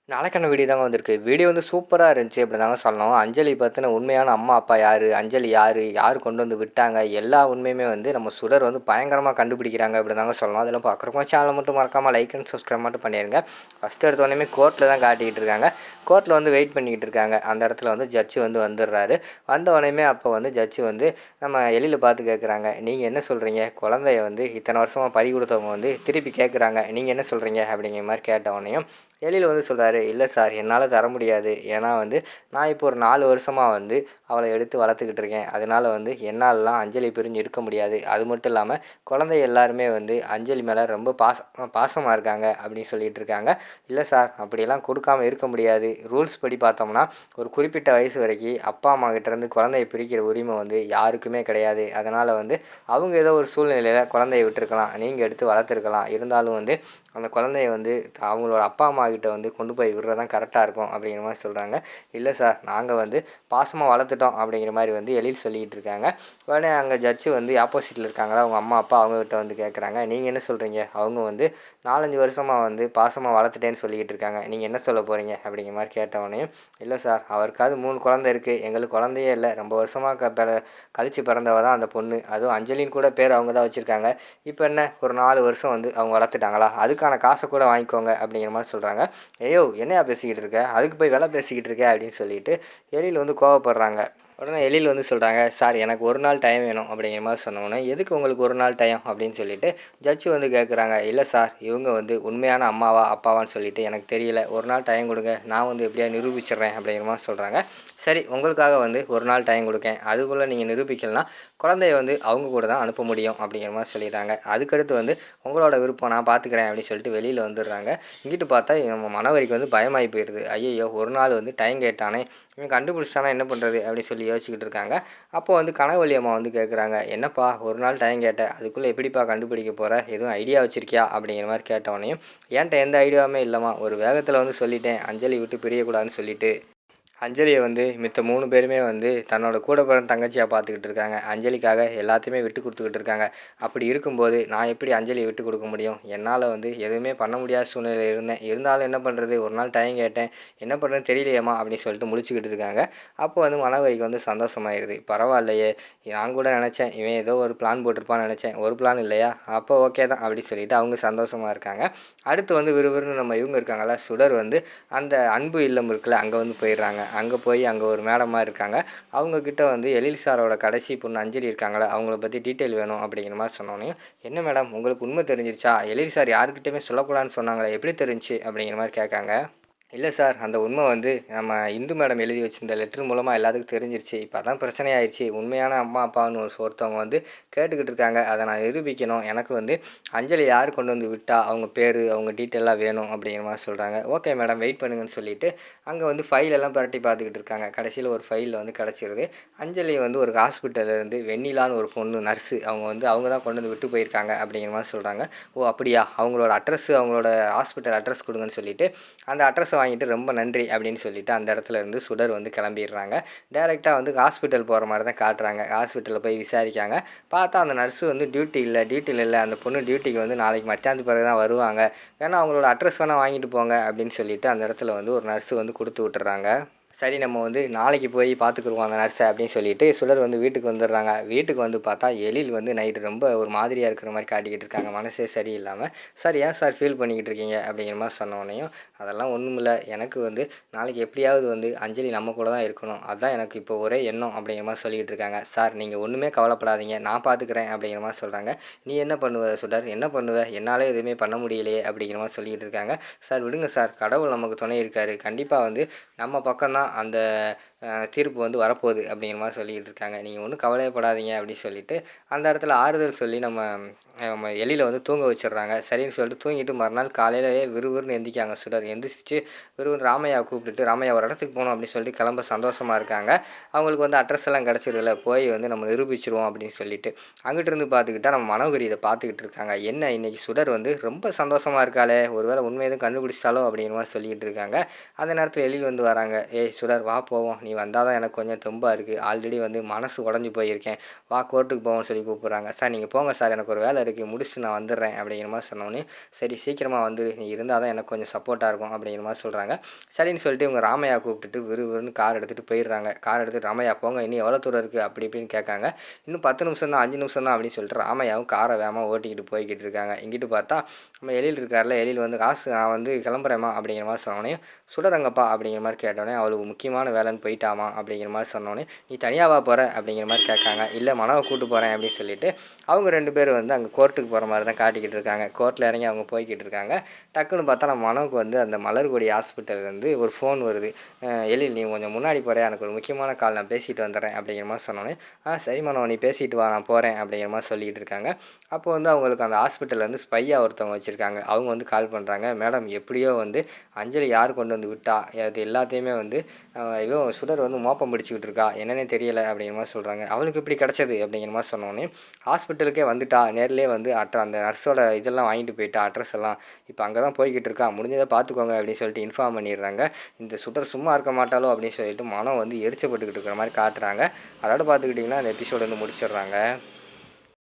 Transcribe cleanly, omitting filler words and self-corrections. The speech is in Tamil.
நாளைக்கான வீடியோ தாங்க வந்திருக்கு. வீடியோ வந்து சூப்பரா இருந்துச்சு அப்படி தாங்க சொல்லணும். அஞ்சலி பத்தின உண்மையான அம்மா, அப்பா யாரு? அஞ்சலி யாரு? யார் கொண்டு வந்து விட்டாங்க? எல்லா உண்மையுமே வந்து நம்ம சுடர் வந்து பயங்கரமா கண்டுபிடிக்கிறாங்க அப்படி தாங்க சொல்லணும். அதெல்லாம் பார்க்குறவங்க சேனலை மட்டும் மறக்காம லைக் அண்ட் சப்ஸ்கிரைப் மட்டும் பண்ணிருங்க. ஃபர்ஸ்ட் எடுத்தோனேயுமே கோர்ட்ல தான் காட்டிக்கிட்டு இருக்காங்க. கோர்ட்ல வந்து வெயிட் பண்ணிக்கிட்டு இருக்காங்க. அந்த இடத்துல வந்து ஜட்ஜ் வந்து வந்துடுறாரு. வந்தோனேயுமே அப்போ வந்து ஜட்ஜ் வந்து நம்ம எழில பார்த்து கேட்குறாங்க. நீங்க என்ன சொல்றீங்க? குழந்தைய வந்து இத்தனை வருஷமா பறி கொடுத்தவங்க வந்து திருப்பி கேட்குறாங்க. நீங்க என்ன சொல்றீங்க? அப்படிங்கிற மாதிரி கேட்டவொடனேயும் எழில் வந்து சொல்கிறாரு, இல்லை சார் என்னால் தர முடியாது. ஏன்னா வந்து நான் இப்போ ஒரு 4 வருஷமாக வந்து அவளை எடுத்து வளர்த்துக்கிட்டு இருக்கேன். அதனால் வந்து என்னாலலாம் அஞ்சலி பிரிஞ்சு இருக்க முடியாது. அது மட்டும் இல்லாமல் குழந்தை எல்லாருமே வந்து அஞ்சலி மேலே ரொம்ப பாசமாக இருக்காங்க அப்படின்னு சொல்லிட்டு இருக்காங்க. இல்லை சார் அப்படியெல்லாம் கொடுக்காம இருக்க முடியாது. ரூல்ஸ் படி பார்த்தோம்னா ஒரு குறிப்பிட்ட வயசு வரைக்கும் அப்பா அம்மா கிட்டேருந்து குழந்தைய பிரிக்கிற உரிமை வந்து யாருக்குமே கிடையாது. அதனால் வந்து அவங்க ஏதோ ஒரு சூழ்நிலையில் குழந்தைய விட்டுருக்கலாம், நீங்கள் எடுத்து வளர்த்துருக்கலாம். இருந்தாலும் வந்து அந்த குழந்தைய வந்து அவங்களோட அப்பா அம்மா கிட்ட வந்து கொண்டு போய் விடுறது தான் கரெக்டாக இருக்கும் அப்படிங்கிற மாதிரி சொல்கிறாங்க. இல்லை சார் நாங்கள் வந்து பாசமாக வளர்த்துட்டோம் அப்படிங்கிற மாதிரி வந்து எழில் சொல்லிக்கிட்டு இருக்காங்க. உடனே அங்கே ஜட்ஜு வந்து ஆப்போசிட்டில் இருக்காங்களா அவங்க அம்மா அப்பா அவங்ககிட்ட வந்து கேட்குறாங்க, நீங்கள் என்ன சொல்கிறீங்க? அவங்க வந்து 4-5 வருஷமாக வந்து பாசமாக வளர்த்துட்டேன்னு சொல்லிக்கிட்டு இருக்காங்க. நீங்கள் என்ன சொல்ல போகிறீங்க? அப்படிங்கிற மாதிரி கேட்டவொடனே, இல்லை சார் அவருக்காவது 3 குழந்தை இருக்குது, எங்களுக்கு குழந்தையே இல்லை. ரொம்ப வருஷமாக கழித்து பிறந்தவ தான் அந்த பொண்ணு. அதுவும் அஞ்சலின்னு கூட பேர் அவங்க தான் வச்சுருக்காங்க. இப்போ என்ன ஒரு 4 வருஷம் வந்து அவங்க வளர்த்துட்டாங்களா? அதுக்கான காசை கூட வாங்கிக்கோங்க அப்படிங்கிற மாதிரி சொல்கிறாங்க. ஏயோ என்னையா பேசிக்கிட்டு இருக்க? அதுக்கு போய் விலை பேசிக்கிட்டு இருக்க அப்படின்னு சொல்லிட்டு எழில் வந்து கோவப்படுறாங்க. உடனே எழில் வந்து சொல்கிறாங்க, சார் எனக்கு ஒரு நாள் டைம் வேணும் அப்படிங்கிற மாதிரி சொன்னோன்னே, எதுக்கு உங்களுக்கு ஒரு நாள் டைம் அப்படின்னு சொல்லிட்டு ஜட்ஜு வந்து கேட்குறாங்க. இல்லை சார் இவங்க வந்து உண்மையான அம்மாவா அப்பாவான்னு சொல்லிட்டு எனக்கு தெரியல, ஒரு நாள் டைம் கொடுங்க, நான் வந்து எப்படியா நிரூபிச்சிடுறேன் அப்படிங்கிற மாதிரி சொல்கிறாங்க. சரி உங்களுக்காக வந்து ஒரு நாள் டைம் கொடுக்கேன், அதுக்குள்ளே நீங்கள் நிரூபிக்கலனா குழந்தைய வந்து அவங்க கூட தான் அனுப்ப முடியும் அப்படிங்கிற மாதிரி சொல்லிடுறாங்க. அதுக்கடுத்து வந்து உங்களோட விருப்பம் நான் பார்த்துக்கிறேன் அப்படின்னு சொல்லிட்டு வெளியில் வந்துடுறாங்க. இங்கிட்டு பார்த்தா நம்ம மனவரிக்கு வந்து பயமாகி போயிடுது. ஐயையோ ஒரு நாள் வந்து டைம் கேட்டானே, இவன் கண்டுபிடிச்சிட்டானா என்ன பண்ணுறது அப்படின்னு சொல்லி யோசிச்சுக்கிட்டு இருக்காங்க. அப்போ வந்து கனகவள்ளி அம்மா வந்து கேட்குறாங்க, என்னப்பா ஒரு நாள் டைம் கேட்டேன், அதுக்குள்ளே எப்படிப்பா கண்டுபிடிக்க போகிற? எதுவும் ஐடியா வச்சுருக்கியா அப்படிங்கிற மாதிரி கேட்டவனையும், என்கிட்ட எந்த ஐடியாவுமே இல்லைம்மா, ஒரு வேகத்தில் வந்து சொல்லிட்டேன் அஞ்சலி விட்டு பிரியக்கூடாதுன்னு சொல்லிட்டு. அஞ்சலியை வந்து மித்த 3 பேருமே வந்து தன்னோட கூட பிறந்த தங்கச்சியாக பார்த்துக்கிட்டு இருக்காங்க. அஞ்சலிக்காக எல்லாத்தையுமே விட்டு கொடுத்துக்கிட்டு இருக்காங்க. அப்படி இருக்கும்போது நான் எப்படி அஞ்சலியை விட்டு கொடுக்க முடியும்? என்னால் வந்து எதுவுமே பண்ண முடியாத சூழ்நிலையில் இருந்தேன். இருந்தாலும் என்ன பண்ணுறது, ஒரு நாள் டைம் கேட்டேன், என்ன பண்ணுறதுன்னு தெரியலையேம்மா அப்படின்னு சொல்லிட்டு முழிச்சுக்கிட்டு இருக்காங்க. அப்போ வந்து மனோகரிக்கு வந்து சந்தோஷமாயிருது. பரவாயில்லையே, நான் கூட நினச்சேன் இவன் ஏதோ ஒரு பிளான் போட்டிருப்பான்னு நினச்சேன், ஒரு பிளான் இல்லையா, அப்போ ஓகே தான் அப்படின்னு சொல்லிட்டு அவங்க சந்தோஷமாக இருக்காங்க. அடுத்து வந்து விறுவிறுன்னு நம்ம இவங்க இருக்காங்கல்ல சுடர் வந்து அந்த அன்பு இல்லம் இருக்குல்ல அங்கே வந்து போயிடுறாங்க. அங்கே போய் அங்கே ஒரு மேடமாக இருக்காங்க. அவங்கக்கிட்ட வந்து எழில் சாரோட கடைசி பொண்ணு அஞ்சலி இருக்காங்களே அவங்கள பற்றி டீட்டெயில் வேணும் அப்படிங்கிற மாதிரி சொன்னோன்னே, என்ன மேடம் உங்களுக்கு உண்மை தெரிஞ்சிருச்சா? எழில் சார் யாருக்கிட்டையுமே சொல்லக்கூடாதுன்னு சொன்னாங்களே எப்படி தெரிஞ்சுச்சு அப்படிங்கிற மாதிரி கேட்காங்க. இல்லை சார் அந்த உண்மை வந்து நம்ம இந்து மேடம் எழுதி வச்சிருந்த லெட்ரு மூலமாக எல்லாத்துக்கும் தெரிஞ்சிருச்சு. இப்போ அதான் பிரச்சனையாயிடுச்சு. உண்மையான அம்மா அப்பான்னு ஒருத்தவங்க வந்து கேட்டுக்கிட்டு இருக்காங்க. அதை நான் நிரூபிக்கணும். எனக்கு வந்து அஞ்சலி யார் கொண்டு வந்து விட்டா அவங்க பேர் அவங்க டீட்டெயிலாக வேணும் அப்படிங்கிற மாதிரி சொல்கிறாங்க. ஓகே மேடம் வெயிட் பண்ணுங்கன்னு சொல்லிட்டு அங்கே வந்து ஃபைல் எல்லாம் புரட்டி பார்த்துக்கிட்டு இருக்காங்க. கடைசியில் ஒரு ஃபைலில் வந்து கிடச்சிருது. அஞ்சலி வந்து ஒரு ஹாஸ்பிட்டல்லேருந்து வெண்ணிலான்னு ஒரு பொண்ணு நர்ஸு அவங்க தான் கொண்டு வந்து விட்டு போயிருக்காங்க அப்படிங்கிற மாதிரி சொல்கிறாங்க. ஓ அப்படியா, அவங்களோட அட்ரஸ் அவங்களோட ஹாஸ்பிட்டல் அட்ரஸ் கொடுங்கன்னு சொல்லிட்டு அந்த அட்ரஸை வாங்கிட்டு ரொம்ப நன்றி அப்படின்னு சொல்லிட்டு அந்த இடத்துல இருந்து சுடர் வந்து கிளம்பிடுறாங்க. டேரெக்டாக வந்து ஹாஸ்பிட்டல் போகிற மாதிரி தான் காட்டுறாங்க. ஹாஸ்பிட்டலில் போய் விசாரிக்காங்க. பார்த்தா அந்த நர்ஸு வந்து டியூட்டியில் இல்லை, அந்த பொண்ணு டியூட்டிக்கு வந்து நாளைக்கு மத்தியானத்து பிறகு தான் வருவாங்க, வேணா அவங்களோட அட்ரஸ் வேணால் வாங்கிட்டு போங்க அப்படின்னு சொல்லிட்டு அந்த இடத்துல வந்து ஒரு நர்ஸு வந்து கொடுத்து விட்டுறாங்க. சரி நம்ம வந்து நாளைக்கு போய் பார்த்துக்குருவோம் அந்த நர்ஸை அப்படின்னு சொல்லிட்டு சுடர் வந்து வீட்டுக்கு வந்துடுறாங்க. வீட்டுக்கு வந்து பார்த்தா எழில் வந்து நைட்டு ரொம்ப ஒரு மாதிரியாக இருக்கிற மாதிரி காட்டிக்கிட்டு இருக்காங்க, மனசே சரியில்லாமல். சார் ஏன் சார் ஃபீல் பண்ணிக்கிட்டு இருக்கீங்க அப்படிங்கிற மாதிரி சொன்னோடனையும், அதெல்லாம் ஒன்றும் இல்லை, எனக்கு வந்து நாளைக்கு எப்படியாவது வந்து அஞ்சலி நம்ம கூட தான் இருக்கணும், அதுதான் எனக்கு இப்போ ஒரே எண்ணம் அப்படிங்கிற மாதிரி சொல்லிக்கிட்டு இருக்காங்க. சார் நீங்கள் ஒன்றுமே கவலைப்படாதீங்க, நான் பார்த்துக்கிறேன் அப்படிங்கிற மாதிரி சொல்கிறாங்க. நீ என்ன பண்ணுவ சுடர், என்ன பண்ணுவ, என்னால் எதுவுமே பண்ண முடியலையே அப்படிங்கிற மாதிரி சொல்லிக்கிட்டு இருக்காங்க. சார் விடுங்க சார், கடவுள் நமக்கு துணை இருக்கார், கண்டிப்பாக வந்து நம்ம பக்கம்தான் அந்த தீர்ப்பு வந்து வரப்போகுது அப்படிங்கிற மாதிரி சொல்லிக்கிட்டு இருக்காங்க. நீங்கள் ஒன்றும் கவலையப்படாதீங்க அப்படின்னு சொல்லிட்டு அந்த இடத்துல ஆறுதல் சொல்லி நம்ம எழில வந்து தூங்க வச்சிடுறாங்க. சரின்னு சொல்லிட்டு தூங்கிட்டு மறுநாள் காலையிலேயே விறுவிறுன்னு எந்திரிக்காங்க சுடர். எந்திரிச்சு விறுவிறுன்னு ராமையாவை கூப்பிட்டுட்டு ராமையா ஒரு இடத்துக்கு போகணும் அப்படின்னு சொல்லிட்டு கிளம்ப சந்தோஷமாக இருக்காங்க. அவங்களுக்கு வந்து அட்ரஸ் எல்லாம் கிடச்சிருதுல, போய் வந்து நம்ம நிரூபிச்சிருவோம் அப்படின்னு சொல்லிட்டு அங்கிட்டு இருந்து பார்த்துக்கிட்டா நம்ம மனோகரி இதை பார்த்துக்கிட்டு இருக்காங்க. என்ன இன்னைக்கு சுடர் வந்து ரொம்ப சந்தோஷமாக இருக்காளே, ஒருவேளை உண்மை எதுவும் கண்டுபிடிச்சிட்டாலோ அப்படிங்கிற மாதிரி சொல்லிக்கிட்டு இருக்காங்க. அந்த நேரத்தில் எழில் வந்து வராங்க. ஏய் சுடர் வா போவோம், நீ வந்தால் தான் எனக்கு கொஞ்சம் தெம்பாக இருக்குது. ஆல்ரெடி வந்து மனசு உடஞ்சி போயிருக்கேன். வா கோர்ட்டுக்கு போவோம்னு சொல்லி கூப்பிட்றாங்க. சார் நீங்கள் போங்க சார், எனக்கு ஒரு வேலை இருக்குது, முடிச்சுட்டு நான் வந்துடுறேன் அப்படிங்கிற மாதிரி சொன்னோன்னே, சரி சீக்கிரமாக வந்துரு, நீ இருந்தால் தான் எனக்கு கொஞ்சம் சப்போர்ட்டாக இருக்கும் அப்படிங்கிற மாதிரி சொல்கிறாங்க. சரின்னு சொல்லிட்டு இவங்க ராமையா கூப்பிட்டுட்டு விறுவிறுன்னு கார் எடுத்துகிட்டு போயிடுறாங்க. கார் எடுத்துகிட்டு ராமையா போங்க, இன்னும் எவ்வளோ தூரம் இருக்குது அப்படி இப்படின்னு கேட்காங்க. இன்னும் 10 நிமிஷம் தான், 5 நிமிஷம் தான் அப்படின்னு சொல்லிட்டு ராமையாவும் காரை வேகமாக ஓட்டிக்கிட்டு போய்கிட்டு இருக்காங்க. இங்கிட்டு பார்த்தா நம்ம எழில் இருக்கார்ல, எழில் வந்து காசு நான் வந்து கிளம்புறேம்மா அப்படிங்கிற மாதிரி சொன்னோன்னே, சுடரங்கப்பா அப்படிங்கிற மாதிரி கேட்டோன்னே, அவளுக்கு முக்கியமான வேலைன்னு போயிட்டாமா அப்படிங்கிற மாதிரி சொன்னோன்னே, நீ தனியாவா போகிற அப்படிங்கிற மாதிரி கேட்காங்க. இல்லை மனவை கூட்டு போகிறேன் அப்படின்னு சொல்லிட்டு அவங்க 2 பேரும் வந்து அங்கே கோர்ட்டுக்கு போகிற மாதிரி தான் காட்டிக்கிட்டு இருக்காங்க. கோர்ட்டில் இறங்கி அவங்க போய்கிட்டு இருக்காங்க. டக்குன்னு பார்த்தா நம்ம மனோவுக்கு வந்து அந்த மலர்கொடி ஹாஸ்பிட்டல்லேருந்து ஒரு ஃபோன் வருது. எழில் நீ கொஞ்சம் முன்னாடி போகிறேன், எனக்கு ஒரு முக்கியமான கால், நான் பேசிட்டு வந்துடுறேன் அப்படிங்கிற மாதிரி சொன்னோன்னே, சரி மனோ நீ பேசிட்டு வா, நான் போகிறேன் அப்படிங்கிற மாதிரி சொல்லிக்கிட்டு இருக்காங்க. அப்போ வந்து அவங்களுக்கு அந்த ஹாஸ்பிட்டலில் வந்து ஸ்பையாக ஒருத்தவங்க வச்சுருக்காங்க. அவங்க வந்து கால் பண்ணுறாங்க. மேடம் எப்படியோ வந்து அஞ்சலி யார் கொண்டு வந்து விட்டா, அது எல்லாத்தையுமே வந்து இவன் சுடர் வந்து மோப்பம் பிடிச்சிக்கிட்டு இருக்கா, என்னன்னே தெரியலை அப்படிங்கிற மாதிரி சொல்கிறாங்க. அவளுக்கு இப்படி கிடச்சது அப்படிங்கிற மாதிரி சொன்னோன்னே, ஹாஸ்பிட்டலுக்கே வந்துட்டா, நேர்லேயே வந்து அந்த நர்ஸோட இதெல்லாம் வாங்கிட்டு போயிட்டா, அட்ரஸ் எல்லாம், இப்போ அங்கே தான் போய்கிட்டு இருக்கா, முடிஞ்சதை பார்த்துக்கோங்க அப்படின்னு சொல்லிட்டு இன்ஃபார்ம் பண்ணிடுறாங்க. இந்த சுடர் சும்மா இருக்க மாட்டாளோ அப்படின்னு சொல்லிட்டு மனம் வந்து எரிச்சப்பட்டுக்கிட்டு இருக்கிற மாதிரி காட்டுறாங்க. அதோட பார்த்துக்கிட்டிங்கன்னா அந்த எபிசோடு வந்து முடிச்சிடுறாங்க.